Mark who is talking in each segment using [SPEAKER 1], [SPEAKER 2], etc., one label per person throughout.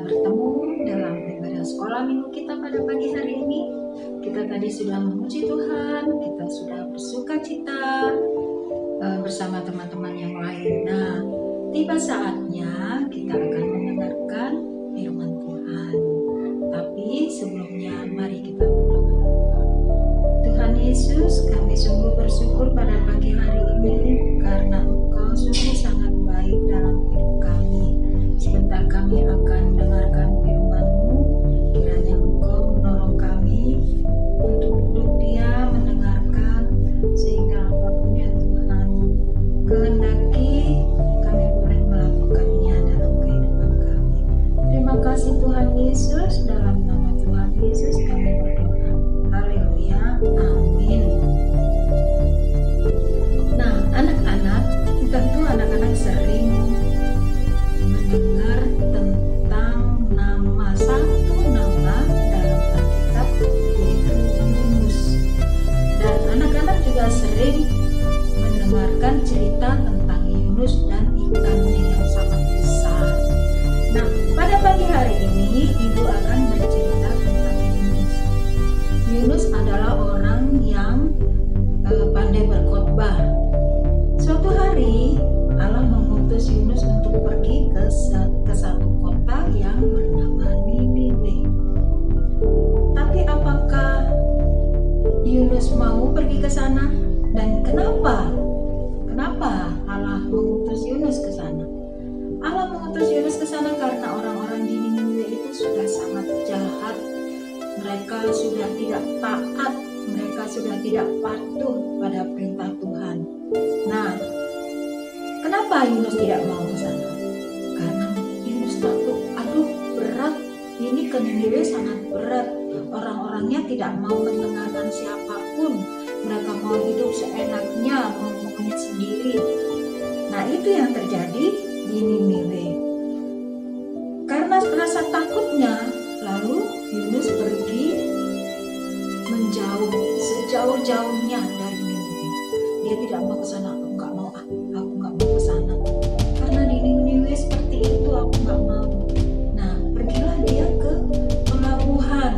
[SPEAKER 1] bertemu dalam ibadah sekolah minggu kita pada pagi hari ini. Kita tadi sudah memuji Tuhan, kita sudah bersuka cita bersama teman-teman yang lain. Nah, tiba saatnya kita akan mendengarkan firman Tuhan. Tapi sebelumnya mari kita berdoa. Tuhan Yesus, kami sungguh bersyukur pada pagi hari ini karena Engkau sungguh sangat baik dalam hidup kami. Sebentar kami akan dengarkan firman-Mu, kiranya Engkau menolong kami untuk duduk diam mendengarkan, sehingga apapun yang Tuhan kehendaki kami boleh melakukannya dalam kehidupan kami. Terima kasih Tuhan Yesus, dalam nama Tuhan Yesus kami berdoa. Haleluya, amin. Nah, anak-anak, tentu anak-anak sering mendengar tentang satu nama dalam Alkitab, yaitu Yunus. Dan anak-anak juga sering mendengarkan cerita tentang Yunus dan ikannya yang sangat besar. Nah, pada pagi hari ini Ibu akan bercerita tentang Yunus. Yunus adalah orang yang pandai berkhotbah. Suatu hari Allah mengutus Yunus untuk pergi ke satu kota yang bernama Niniwe. Tapi apakah Yunus mau pergi ke sana? Dan kenapa? Kenapa Allah mengutus Yunus ke sana? Allah mengutus Yunus ke sana karena orang-orang di Niniwe itu sudah sangat jahat. Mereka sudah tidak taat, mereka sudah tidak patuh pada perintah Tuhan. Nah, kenapa Yunus tidak mau ke sana? Karena Yunus takut, berat, ini ke Niniwe sangat berat. Orang-orangnya tidak mau mendengarkan siapapun. Mereka mau hidup seenaknya, mau maunya sendiri. Nah, itu yang terjadi di Niniwe. Karena rasa takutnya, lalu Yunus pergi menjauh, sejauh-jauhnya dari Niniwe. Dia tidak mau ke sana. Aku nggak mau ke sana. Karena di Niniwe seperti itu, aku nggak mau. Nah, pergilah dia ke pelabuhan.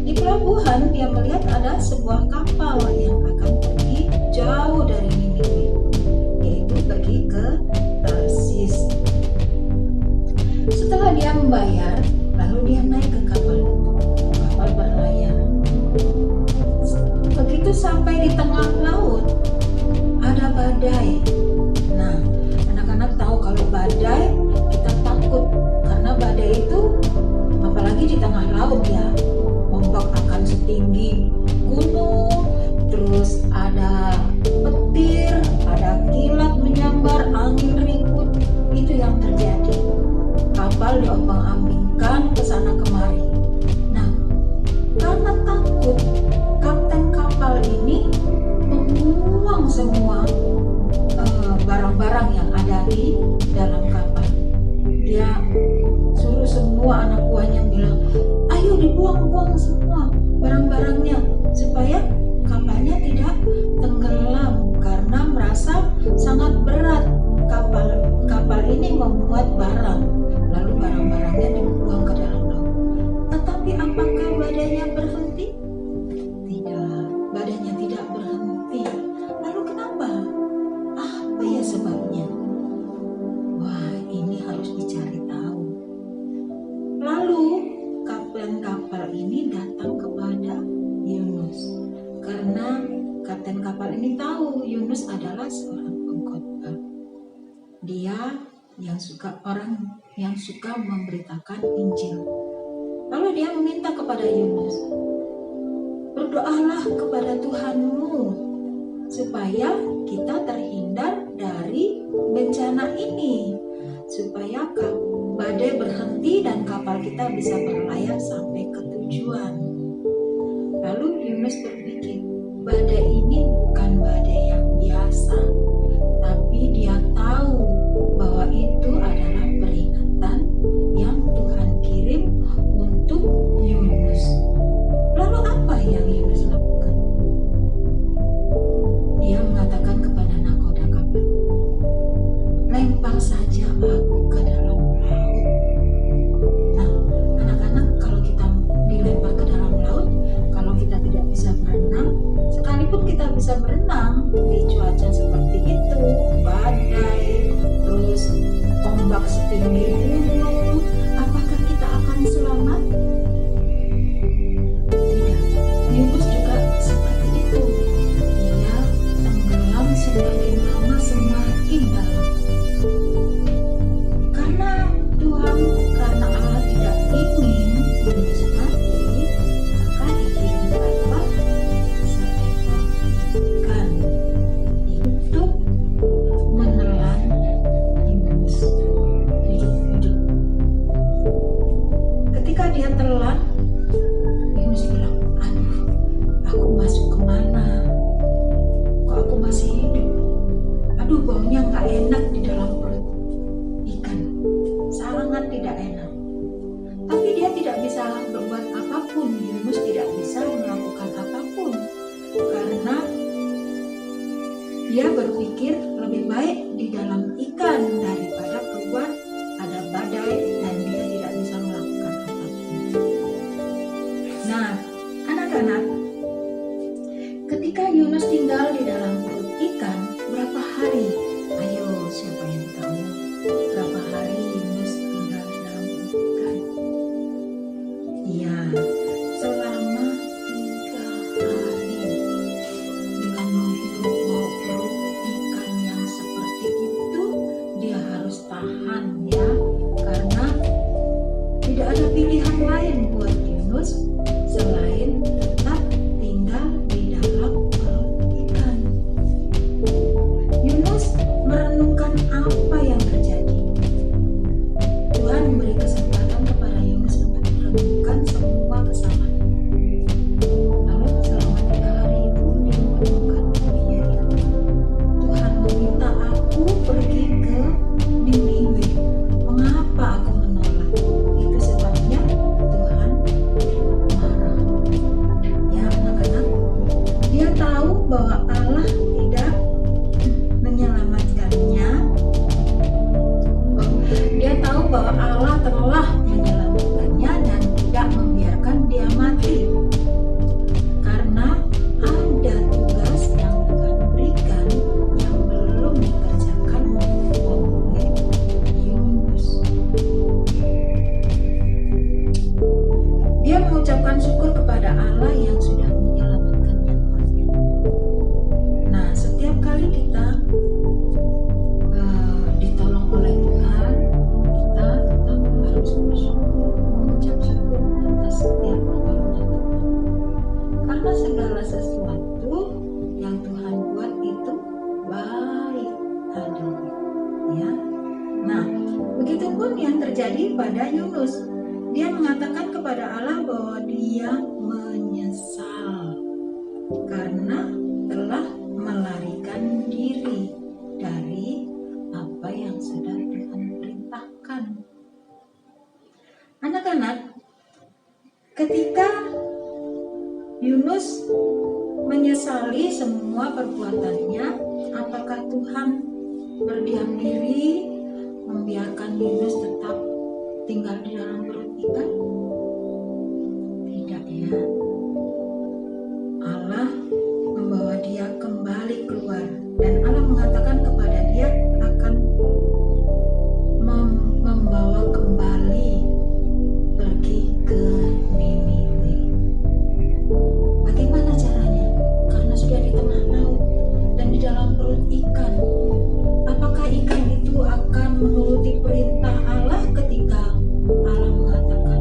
[SPEAKER 1] Di pelabuhan dia melihat ada sebuah kapal yang akan pergi jauh dari Niniwe, yaitu pergi ke Tarsis. Setelah dia membayar, lalu dia naik ke kapal itu. Kapal berlayar. Begitu sampai di tengah laut, ada badai. Nah, anak-anak tahu kalau badai kita takut, karena badai itu apalagi di tengah laut ya, ombak akan setinggi gunung, terus ada petir, ada kilat menyambar, angin ribut. Itu yang terjadi. Kapal diombang-ambingkan ke sana kemari. Nah, karena takut, kapten kapal ini membuang semua barang-barang yang ada di dalam kapal. Dia suruh semua anak buahnya bilang, ayo dibuang-buang semua barang-barangnya supaya kapalnya tidak tenggelam, karena merasa sangat berat kapal ini memuat barang. Lalu barang-barangnya dibuang ke dalam laut. Tetapi apakah badainya berhenti? Tidak, badainya tidak berhenti. Lalu kenapa? Apa ya sebabnya? Wah, ini harus dicari tahu. Lalu kapten kapal ini datang kepada Yunus, karena kapten kapal ini tahu Yunus adalah seorang pengkhotbah. Dia orang yang suka memberitakan Injil. Lalu dia meminta kepada Yunus, berdoalah kepada Tuhanmu supaya kita terhindar dari bencana ini, supaya badai berhenti dan kapal kita bisa berlayar sampai ke tujuan. Lalu Yunus berpikir, badai ini bukan badai yang biasa, tapi dia tahu bahwa itu adalah peringatan yang Tuhan kirim untuk Yunus. Lalu apa yang Yunus lakukan? Dia mengatakan kepada nakoda kapal, lempar saja aku ke dalam laut. Nah, dia telan, Yunus bilang, aduh, aku masuk kemana? Kok aku masih hidup? Aduh, baunya gak enak di dalam perut ikan, sangat tidak enak. Tapi dia tidak bisa berbuat apapun. Yunus tidak bisa melakukan apapun karena dia berpikir lebih baik di dalam ikan daripada keluar ada badai dan dia tidak bisa melakukan apapun. Nah, anak-anak, ketika Yunus tinggal di dalam perut ikan, berapa hari? Ayo, siapa yang tahu berapa hari Yunus tinggal di dalam perut ikan? Iya, selama 3 hari. Dengan menghirup bau perut ikan yang seperti itu, dia harus tahan ya, karena tidak ada pilihan lain buat Yunus selain tetap tinggal di dalam perut ikan. Yunus merenungkan apa yang terjadi. Tuhan memberi kesempatan kepada Yunus untuk merenungkan semua kesalahan. Lalu selama 3 hari itu dia merenungkan, iya ya, Tuhan meminta aku pergi ke Niniwe. Mengapa aku menolak? Itu sebabnya Tuhan marah. Ya anak-anak, dia tahu bahwa Allah tidak menyelamatkannya. Dia tahu bahwa Allah telah menyelamatkannya dan tidak membiarkan dia mati. Karena ada tugas yang Tuhan berikan yang belum dikerjakan oleh Yunus. Dia mengucapkan syukur kepada Allah yang sudah menyelamatkan nyawanya. Nah, setiap kali kita ditolong oleh Tuhan, kita tetap harus bersyukur, mengucap syukur atas setiap pertolongan Tuhan. Karena segala sesuatu yang Tuhan buat itu baik adanya, ya. Nah, begitupun yang terjadi pada Yunus. Dia mengatakan kepada Allah bahwa dia menyesal karena telah melarikan diri dari apa yang sudah Tuhan perintahkan. Anak-anak, ketika Yunus menyesali semua perbuatannya, apakah Tuhan berdiam diri membiarkan Yunus tetap tinggal di dalam perut ikan? Tidak ya. Allah membawa dia kembali keluar dan Allah mengatakan kepada dia akan membawa kembali pergi ke Niniwe. Bagaimana caranya? Karena sudah di tengah laut dan di dalam perut ikan. Apakah ikan itu akan menuruti perintah Allah ketika Allah mengatakan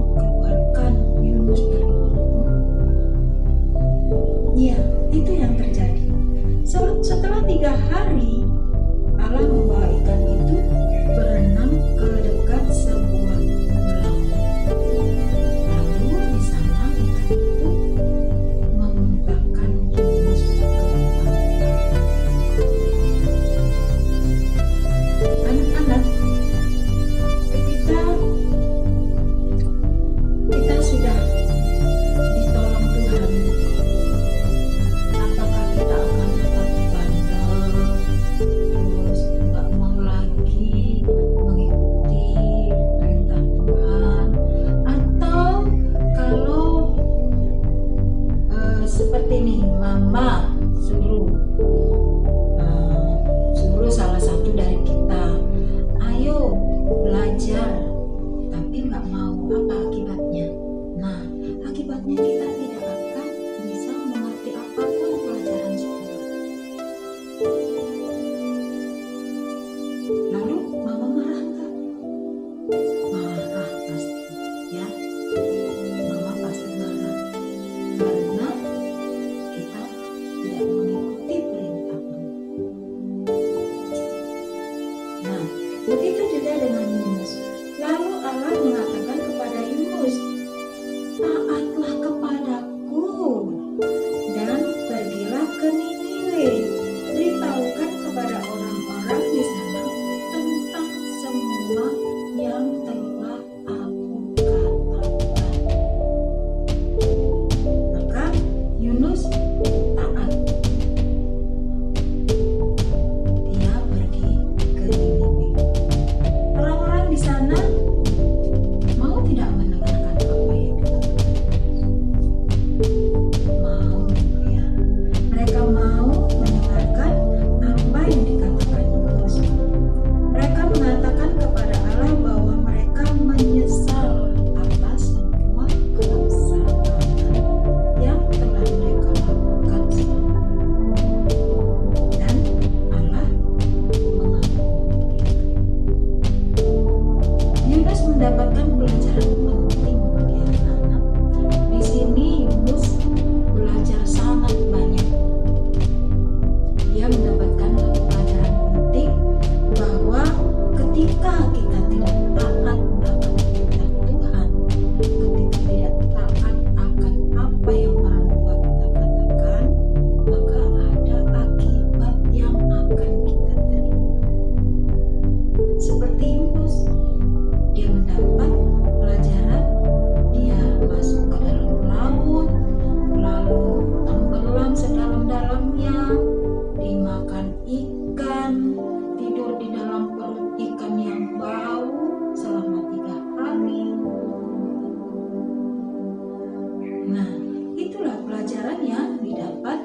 [SPEAKER 1] Nah, itulah pelajaran yang didapat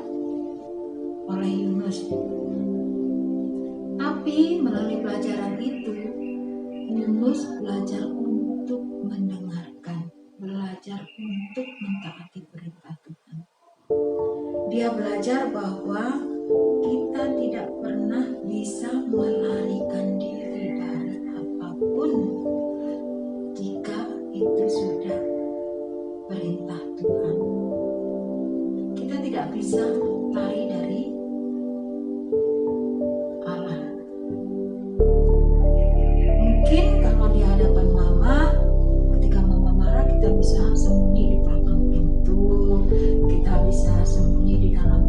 [SPEAKER 1] oleh Yunus. Tapi melalui pelajaran itu, Yunus belajar untuk mendengarkan, belajar untuk mentaati perintah Tuhan. Dia belajar bahwa kita tidak pernah bisa melarikan diri dari apapun jika itu sudah perintah Tuhan. Kita tidak bisa lari dari Allah. Mungkin kalau di hadapan mama, ketika mama marah, kita bisa sembunyi di belakang pintu, kita bisa sembunyi di dalam